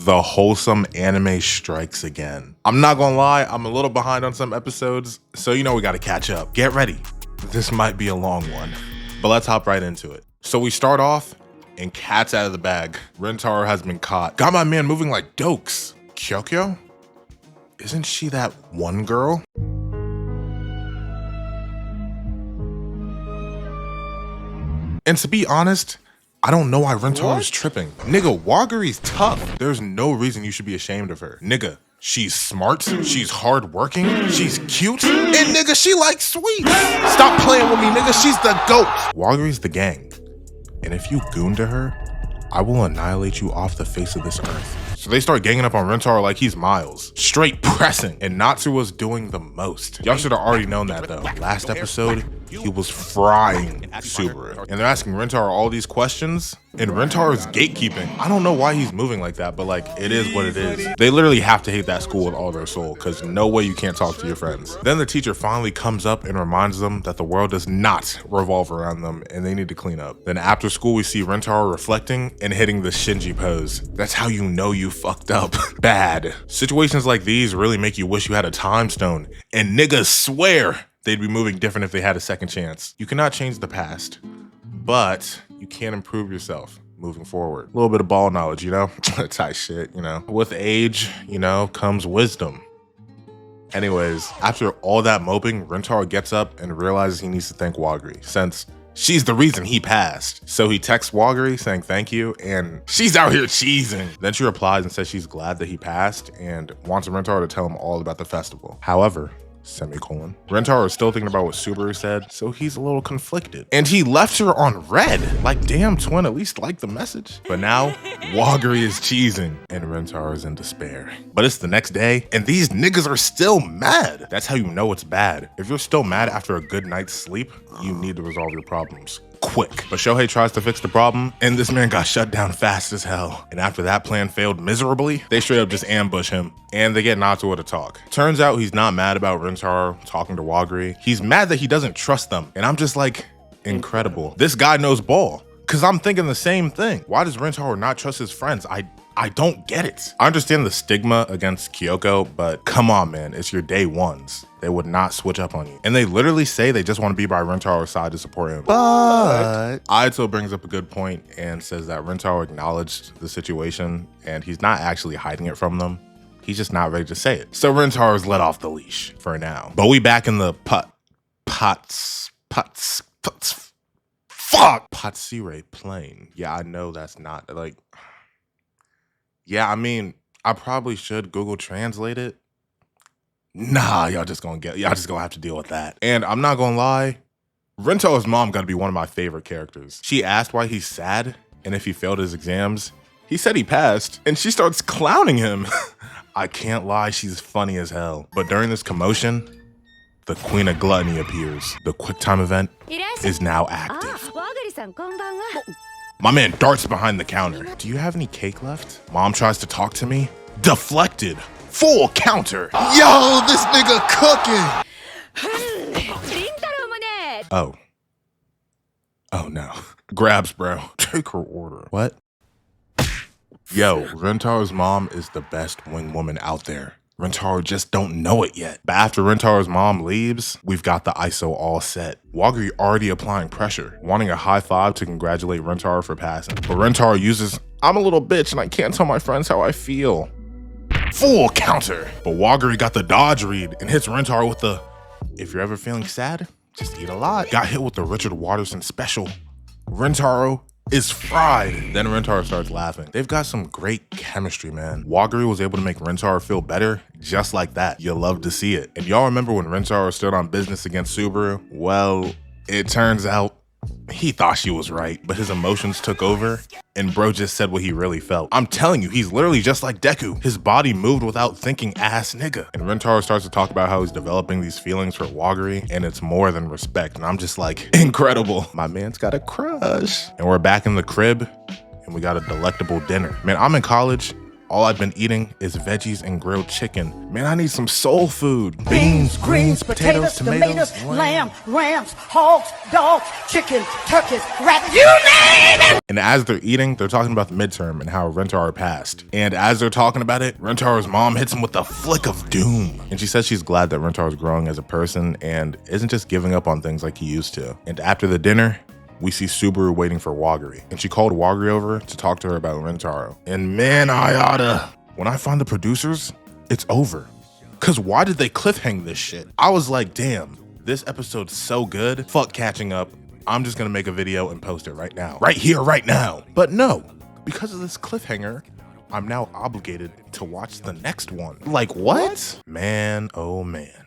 The wholesome anime strikes again. I'm not gonna lie, I'm a little behind on some episodes, so you know we gotta catch up. Get ready. This might be a long one, but let's hop right into it. So we start off, and cat's out of the bag. Rintaro has been caught. Got my man moving like dokes. Kyokyo? Isn't she that one girl? And to be honest, I don't know why Rintaro's tripping. Nigga, Wagari's tough. There's no reason you should be ashamed of her. Nigga, she's smart, she's hardworking, she's cute, and nigga, she likes sweets. Stop playing with me, nigga, she's the GOAT. Wagari's the gang, and if you goon to her, I will annihilate you off the face of this earth. So they start ganging up on Rintaro like he's Miles. Straight pressing, and Natsu was doing the most. Y'all should have already known that though. Last episode, he was frying Subaru. And they're asking Rintaro all these questions, and Rintaro's gatekeeping. I don't know why he's moving like that, but like, it is what it is. They literally have to hate that school with all their soul, because no way you can't talk to your friends. Then the teacher finally comes up and reminds them that the world does not revolve around them, and they need to clean up. Then after school, we see Rintaro reflecting and hitting the Shinji pose. That's how you know you fucked up bad. Situations like these really make you wish you had a time stone, and niggas swear they'd be moving different if they had a second chance. You cannot change the past, but you can improve yourself moving forward. A little bit of ball knowledge, you know? Type shit, you know? With age, you know, comes wisdom. Anyways, after all that moping, Rintaro gets up and realizes he needs to thank Wagari, since she's the reason he passed. So he texts Wagari saying thank you, and she's out here cheesing. Then she replies and says she's glad that he passed and wants Rintaro to tell him all about the festival. However, semicolon, Rintaro is still thinking about what Subaru said, so he's a little conflicted. And he left her on red. Like, damn, twin, at least like the message. But now, Wagari is cheesing, and Rintaro is in despair. But it's the next day, and these niggas are still mad. That's how you know it's bad. If you're still mad after a good night's sleep, you need to resolve your problems quick. But Shohei tries to fix the problem, and this man got shut down fast as hell. And after that plan failed miserably, they straight up just ambush him, and they get Natsuo to talk. Turns out he's not mad about Rintaro talking to Wagari. He's mad that he doesn't trust them. And I'm just like, incredible. This guy knows ball. Cause I'm thinking the same thing. Why does Rintaro not trust his friends? I don't get it. I understand the stigma against Kyoko, but come on, man, it's your day ones. They would not switch up on you. And they literally say they just want to be by Rintaro's side to support him. But Aito brings up a good point and says that Rintaro acknowledged the situation and he's not actually hiding it from them. He's just not ready to say it. So Rintaro's let off the leash for now. But we back in the Patsire plane. Yeah, I know that's not like, yeah, I mean, I probably should Google Translate it. Nah, y'all just gonna have to deal with that. And I'm not gonna lie, Rintaro's mom gotta be one of my favorite characters. She asked why he's sad and if he failed his exams. He said he passed, and she starts clowning him. I can't lie, she's funny as hell. But during this commotion, the Queen of Gluttony appears. The QuickTime event is now active. My man darts behind the counter. Do you have any cake left? Mom tries to talk to me. Deflected. Full counter. Yo, this nigga cooking. Oh. Oh no. Grabs, bro. Take her order. What? Yo, Rintaro's mom is the best wing woman out there. Rintaro just don't know it yet. But after Rintaro's mom leaves, we've got the ISO all set. Wagari already applying pressure, wanting a high five to congratulate Rintaro for passing. But Rintaro uses, I'm a little bitch and I can't tell my friends how I feel. Full counter. But Wagari got the dodge read and hits Rintaro with the, if you're ever feeling sad, just eat a lot. Got hit with the Richard Watterson special. Rintaro is fried. Then Rintaro starts laughing. They've got some great chemistry, man. Wagari was able to make Rintaro feel better just like that. You love to see it. And y'all remember when Rintaro stood on business against Subaru? Well, it turns out he thought she was right, but his emotions took over and bro just said what he really felt. I'm telling you, he's literally just like Deku. His body moved without thinking, ass nigga. And Rintaro starts to talk about how he's developing these feelings for Wagari, and it's more than respect. And I'm just like, incredible. My man's got a crush. And we're back in the crib, and we got a delectable dinner. Man, I'm in college, All I've been eating is veggies and grilled chicken. Man, I need some soul food. Beans, greens, potatoes, tomatoes, lamb, rams, hogs, dogs, chicken, turkeys, rabbits, you name it! And as they're eating, they're talking about the midterm and how Rintaro passed. And as they're talking about it, Rintaro's mom hits him with a flick of doom. And she says she's glad that Rintaro's growing as a person and isn't just giving up on things like he used to. And after the dinner, we see Subaru waiting for Wagari. And she called Wagari over to talk to her about Rintaro. And man, when I find the producers, it's over. Cause why did they cliffhang this shit? I was like, damn, this episode's so good. Fuck catching up. I'm just gonna make a video and post it right now. Right here, right now. But no, because of this cliffhanger, I'm now obligated to watch the next one. Like what? Man, oh man.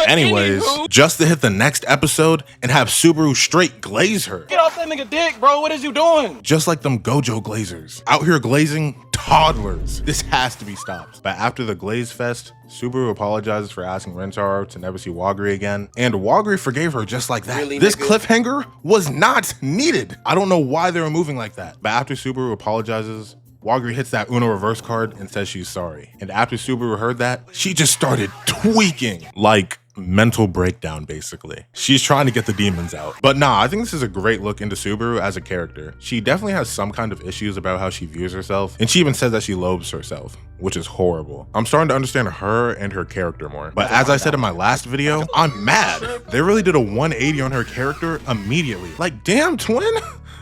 Anyways, just to hit the next episode and have Subaru straight glaze her. Get off that nigga dick, bro. What is you doing? Just like them Gojo glazers. Out here glazing toddlers. This has to be stopped. But after the glaze fest, Subaru apologizes for asking Rintaro to never see Wagari again. And Wagari forgave her just like that. Really, this cliffhanger was not needed. I don't know why they were moving like that. But after Subaru apologizes, Wagari hits that Uno reverse card and says she's sorry. And after Subaru heard that, she just started tweaking. Like mental breakdown, basically. She's trying to get the demons out. But nah, I think this is a great look into Subaru as a character. She definitely has some kind of issues about how she views herself. And she even says that she loathes herself, which is horrible. I'm starting to understand her and her character more. But as I said in my last video, I'm mad. They really did a 180 on her character immediately. Like, damn, twin.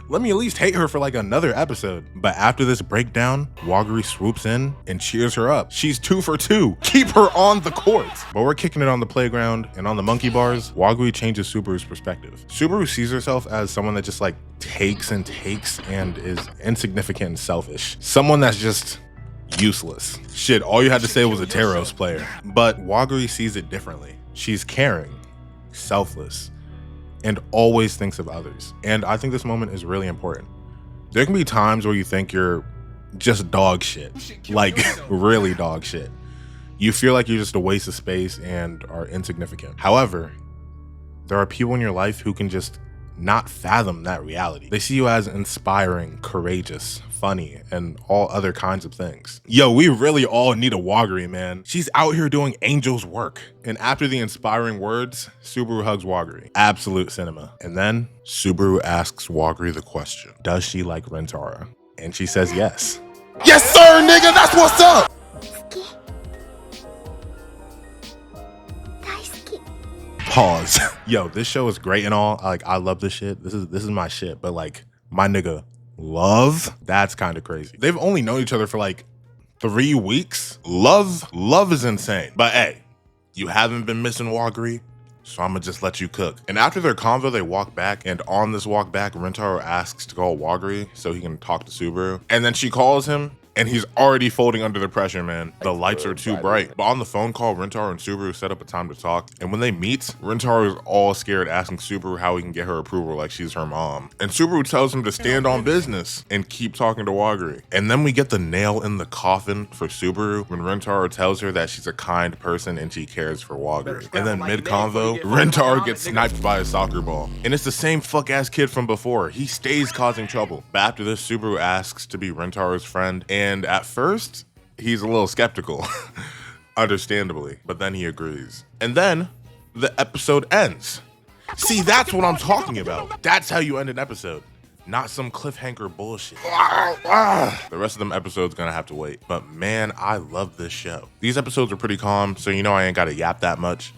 Let me at least hate her for like another episode. But after this breakdown, Wagari swoops in and cheers her up. She's 2 for 2. Keep her on the court. But we're kicking it on the playground and on the monkey bars. Wagari changes Subaru's perspective. Subaru sees herself as someone that just like takes and is insignificant and selfish. Someone that's just useless. Shit, all you had to say was a Taros player. But Wagari sees it differently. She's caring, selfless, and always thinks of others. And I think this moment is really important. There can be times where you think you're just dog shit, like really dog shit. You feel like you're just a waste of space and are insignificant. However, there are people in your life who can just not fathom that reality. They see you as inspiring, courageous, funny, and all other kinds of things. Yo, we really all need a Wagari, man. She's out here doing angel's work. And after the inspiring words, Subaru hugs Wagari. Absolute cinema. And then Subaru asks Wagari the question, does she like Rintaro? And she says yes. Yes, sir, nigga, that's what's up! Pause. Yo, this show is great and all. Like, I love this shit. This is my shit. But like, my nigga, love? That's kind of crazy. They've only known each other for like 3 weeks. Love is insane. But hey, you haven't been missing Wagari, so I'm gonna just let you cook. And after their convo, they walk back, and on this walk back, Rintaro asks to call Wagari so he can talk to Subaru. And then she calls him, and he's already folding under the pressure, man. The lights are too bright. But on the phone call, Rintaro and Subaru set up a time to talk. And when they meet, Rintaro is all scared, asking Subaru how he can get her approval like she's her mom. And Subaru tells him to stand on business and keep talking to Wagari. And then we get the nail in the coffin for Subaru when Rintaro tells her that she's a kind person and she cares for Wagari. And then mid-convo, Rintaro gets sniped by a soccer ball. And it's the same fuck-ass kid from before. He stays causing trouble. But after this, Subaru asks to be Rintaro's friend. And at first, he's a little skeptical, understandably, but then he agrees. And then the episode ends. See, that's what I'm talking about. That's how you end an episode, not some cliffhanger bullshit. The rest of them episodes gonna have to wait. But man, I love this show. These episodes are pretty calm, so you know I ain't gotta yap that much.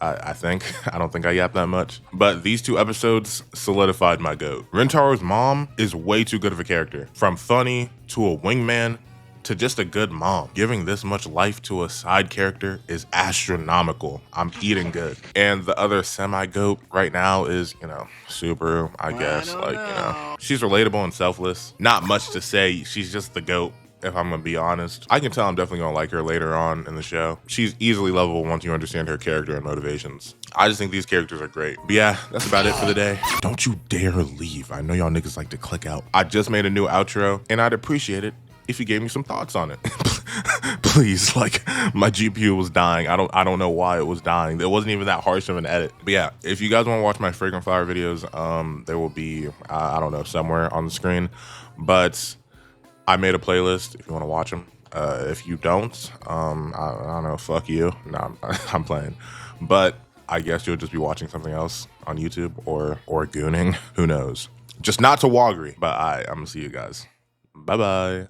I think. I don't think I yap that much. But these 2 episodes solidified my GOAT. Rintaro's mom is way too good of a character. From funny to a wingman to just a good mom. Giving this much life to a side character is astronomical. I'm eating good. And the other semi-GOAT right now is, you know, Subaru, I guess. Like, you know, she's relatable and selfless. Not much to say. She's just the GOAT, if I'm gonna be honest. I can tell I'm definitely gonna like her later on in the show. She's easily lovable once you understand her character and motivations. I just think these characters are great. But yeah, that's about it for the day. Don't you dare leave. I know y'all niggas like to click out. I just made a new outro, and I'd appreciate it if you gave me some thoughts on it. Please, like, my GPU was dying. I don't know why it was dying. It wasn't even that harsh of an edit. But yeah, if you guys want to watch my Fragrant Flower videos, there will be, I don't know, somewhere on the screen. But I made a playlist if you want to watch them. If you don't, I don't know, fuck you. No, I'm playing. But I guess you'll just be watching something else on YouTube or gooning. Who knows? Just not to Wagri. But I'm gonna see you guys. Bye-bye.